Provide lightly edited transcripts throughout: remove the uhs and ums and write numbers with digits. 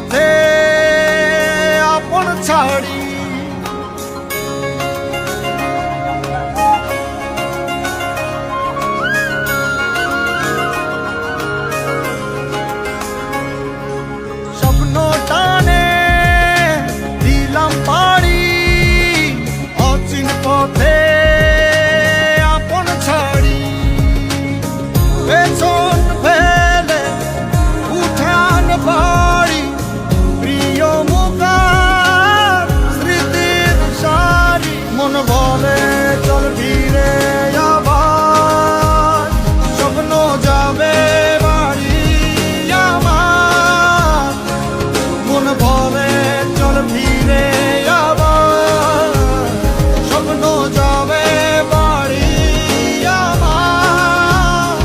পথে আপন ছাড়ি স্বপ্ন টানে দিলাম পাড়ি অচিন পথে আপন ছাড়ি পেছন ফেলে উঠান বাড়ি প্রিয় মুখার স্মৃতির সারি মন বলে চল ফিরে আবার স্বপ্ন যাবে বাড়ি আমার মন বলে চল ফিরে আবার স্বপ্ন যাবে বাড়ি আমার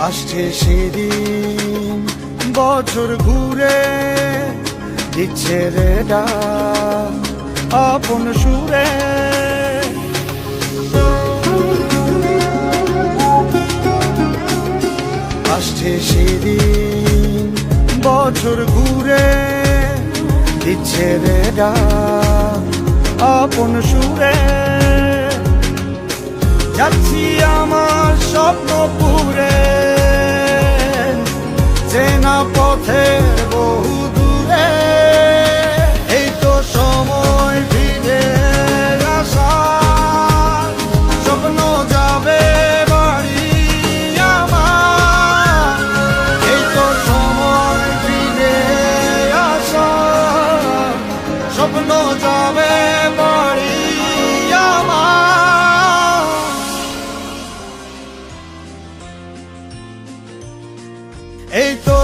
আসছে সেদিন বছর ঘুরে দিচ্ছে রে ডাক আপন সুরে আসছে সেদিন বছর ঘুরে দিচ্ছে রে ডাক আপন সুরে যাচ্ছি আমার স্বপ্ন পুরে চেনা পথের বহু দূরে এই তো সময় ফিরে আসার স্বপ্ন যাবে বাড়ি আমার এই তো সময় ফিরে আসার স্বপ্ন যাবে বাড়ি আমার এই তো